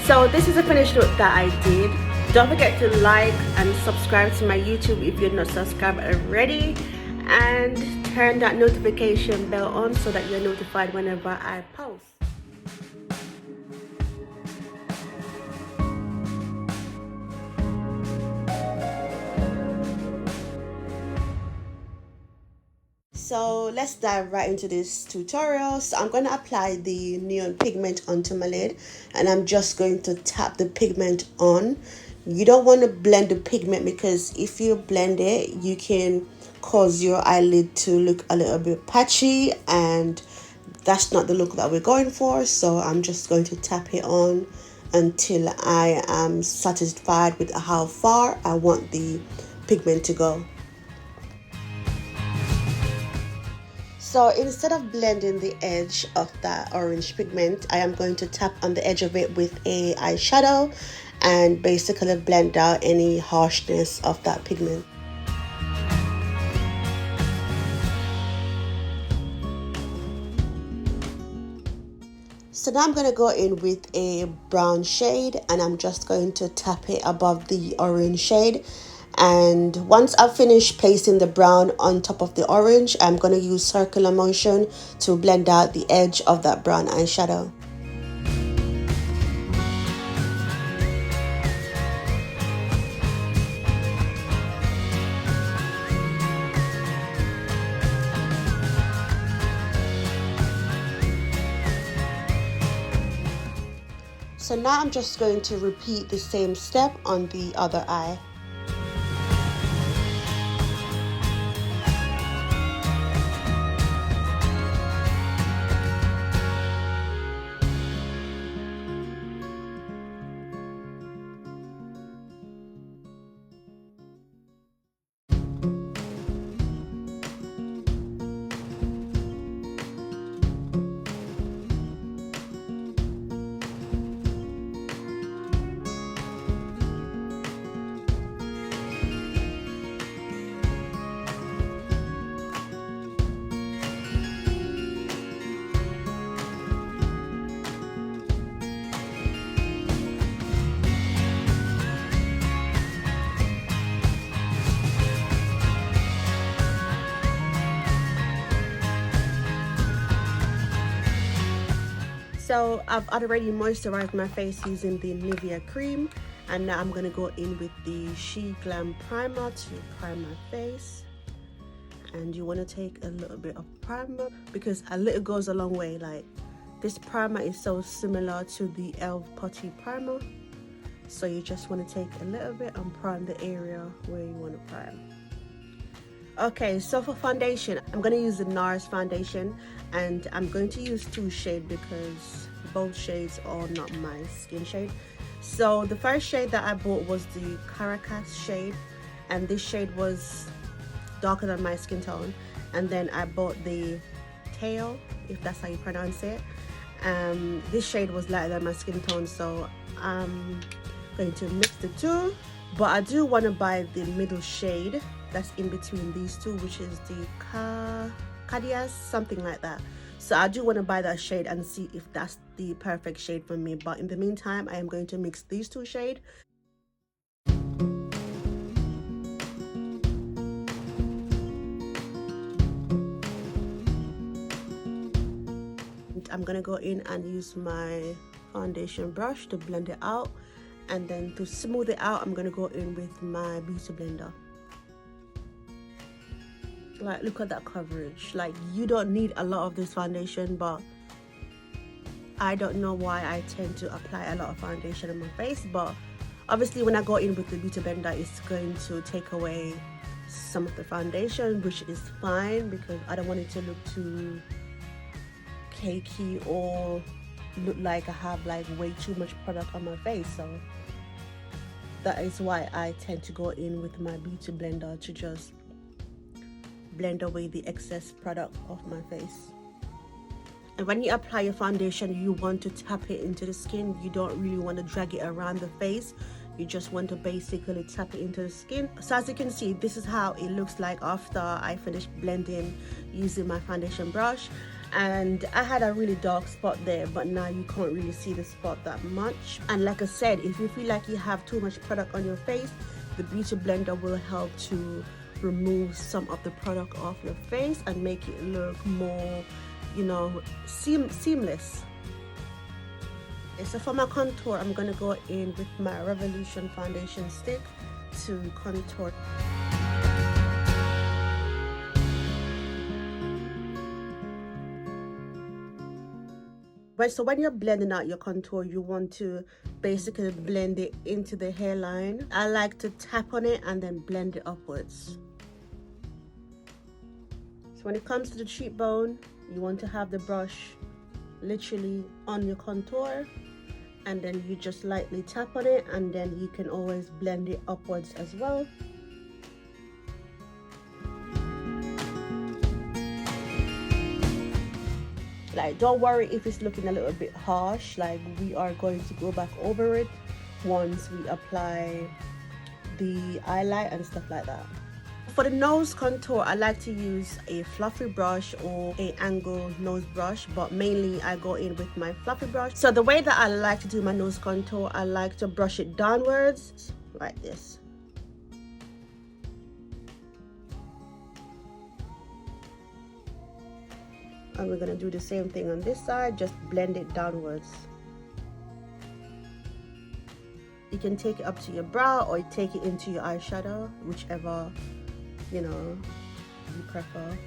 So this is a finished look that I did. Don't forget to like and subscribe to my YouTube if you're not subscribed already, and turn that notification bell on so that you're notified whenever I post. So let's dive right into this tutorial. So I'm going to apply the neon pigment onto my lid, and I'm just going to tap the pigment on. You don't want to blend the pigment, because if you blend it, you can cause your eyelid to look a little bit patchy, and that's not the look that we're going for. So I'm just going to tap it on until I am satisfied with how far I want the pigment to go. So instead of blending the edge of that orange pigment, I am going to tap on the edge of it with a eyeshadow and basically blend out any harshness of that pigment. So now I'm going to go in with a brown shade, and I'm just going to tap it above the orange shade. And once I've finished placing the brown on top of the orange, I'm going to use circular motion to blend out the edge of that brown eyeshadow. So now I'm just going to repeat the same step on the other eye. So I've already moisturized my face using the Nivea cream, and now I'm going to go in with the She Glam primer to prime my face. And you want to take a little bit of primer, because a little goes a long way. Like, this primer is so similar to the e.l.f. putty primer, so you just want to take a little bit and prime the area where you want to prime. Okay, so for foundation, I'm going to use the Nars foundation, and I'm going to use two shades because both shades are not my skin shade. So the first shade that I bought was the Caracas shade, and this shade was darker than my skin tone. And then I bought the Tahoe, if that's how you pronounce it. This shade was lighter than my skin tone, so I'm going to mix the two. But I do want to buy the middle shade that's in between these two, which is the Caracas, something like that. So I do want to buy that shade and see if that's the perfect shade for me. But in the meantime, I am going to mix these two shades. I'm gonna go in and use my foundation brush to blend it out, and then to smooth it out, I'm gonna go in with my beauty blender. Like, look at that coverage. Like, you don't need a lot of this foundation, but I don't know why I tend to apply a lot of foundation on my face. But obviously when I go in with the beauty blender, it's going to take away some of the foundation, which is fine, because I don't want it to look too cakey or look like I have like way too much product on my face. So that is why I tend to go in with my beauty blender to just blend away the excess product off my face. And when you apply your foundation, you want to tap it into the skin. You don't really want to drag it around the face. You just want to basically tap it into the skin. So as you can see, this is how it looks like after I finished blending using my foundation brush. and I had a really dark spot there, but now you can't really see the spot that much. And like I said, if you feel like you have too much product on your face, the beauty blender will help to remove some of the product off your face and make it look more, you know, seamless. Okay, so for my contour, I'm gonna go in with my Revolution foundation stick to contour. Right, so when you're blending out your contour, you want to basically blend it into the hairline. I like to tap on it and then blend it upwards. So when it comes to the cheekbone, you want to have the brush literally on your contour, and then you just lightly tap on it, and then you can always blend it upwards as well. Like, don't worry if it's looking a little bit harsh, like we are going to go back over it once we apply the highlight and stuff like that. For the nose contour, I like to use a fluffy brush or a angled nose brush, but mainly I go in with my fluffy brush. So the way that I like to do my nose contour, I like to brush it downwards like this. And we're gonna do the same thing on this side, just blend it downwards. You can take it up to your brow or take it into your eyeshadow, whichever, you know, you prefer.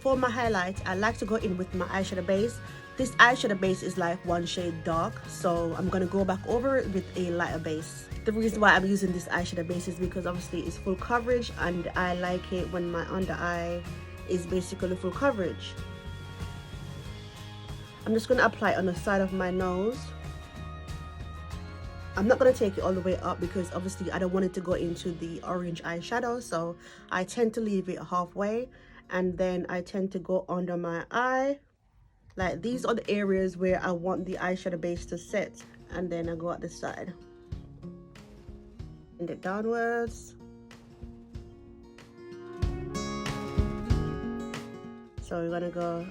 For my highlight, I like to go in with my eyeshadow base. This eyeshadow base is like one shade dark, so I'm gonna go back over it with a lighter base. The reason why I'm using this eyeshadow base is because obviously it's full coverage, and I like it when my under eye is basically full coverage. I'm just going to apply it on the side of my nose. I'm not going to take it all the way up because obviously I don't want it to go into the orange eyeshadow, so I tend to leave it halfway, and then I tend to go under my eye. Like, these are the areas where I want the eyeshadow base to set, and then I go at the side and it downwards. So we're gonna go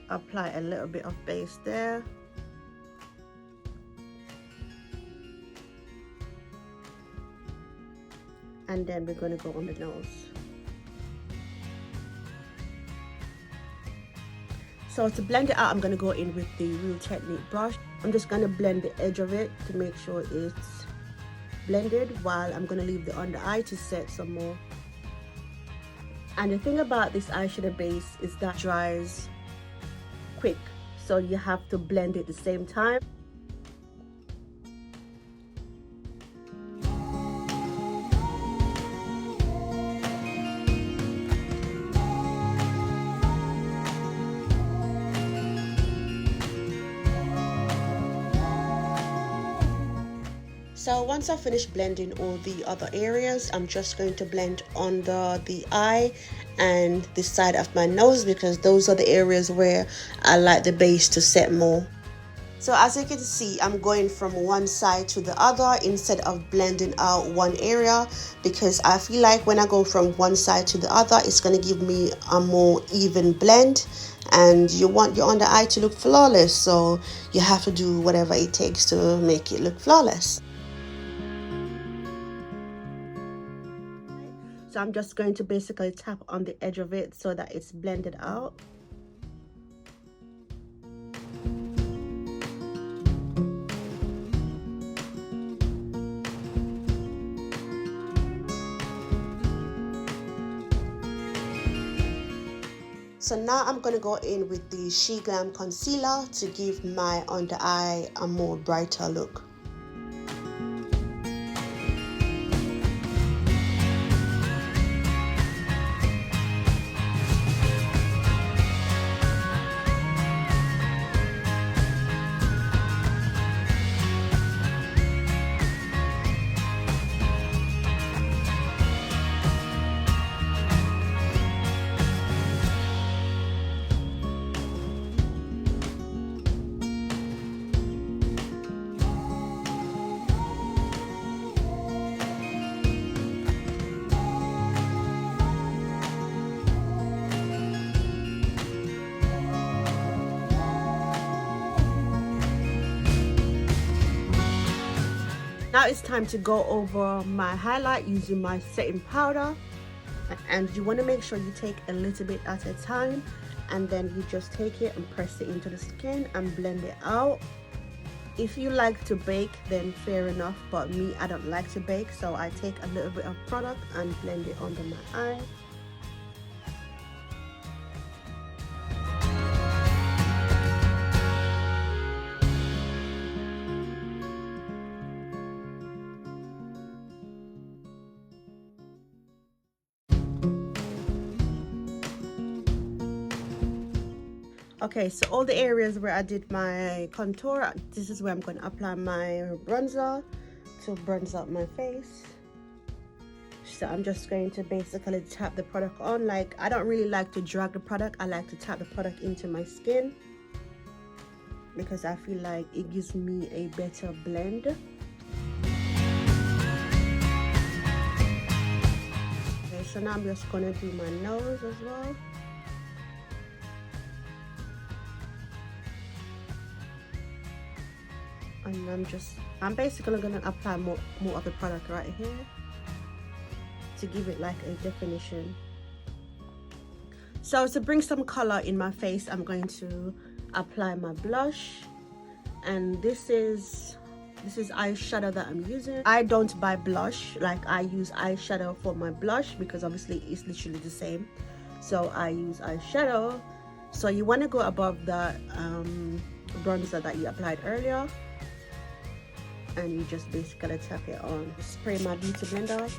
apply a little bit of base there. And then we're gonna go on the nose. So to blend it out, I'm gonna go in with the Real Technique brush. I'm just gonna blend the edge of it to make sure it's blended, while I'm gonna leave the under eye to set some more. And the thing about this eyeshadow base is that it dries quick, so you have to blend it at the same time. So once I finish blending all the other areas, I'm just going to blend under the eye and the side of my nose, because those are the areas where I like the base to set more. So as you can see, I'm going from one side to the other instead of blending out one area, because I feel like when I go from one side to the other, it's going to give me a more even blend, and you want your under eye to look flawless, so you have to do whatever it takes to make it look flawless. So I'm just going to basically tap on the edge of it so that it's blended out. So now I'm going to go in with the She Glam concealer to give my under eye a more brighter look. Now it's time to go over my highlight using my setting powder, and you want to make sure you take a little bit at a time, and then you just take it and press it into the skin and blend it out. If you like to bake, then fair enough, but me, I don't like to bake, so I take a little bit of product and blend it under my eye. Okay, so all the areas where I did my contour, this is where I'm going to apply my bronzer to bronze up my face. So I'm just going to basically tap the product on. Like, I don't really like to drag the product, I like to tap the product into my skin because I feel like it gives me a better blend. Okay, so now I'm just going to do my nose as well. And I'm basically gonna apply more of the product right here to give it like a definition. So to bring some color in my face, I'm going to apply my blush, and this is eyeshadow that I'm using. I don't buy blush, like I use eyeshadow for my blush because obviously it's literally the same. So I use eyeshadow. So you want to go above the bronzer that you applied earlier, and you just basically tap it on. Spray my beauty blender.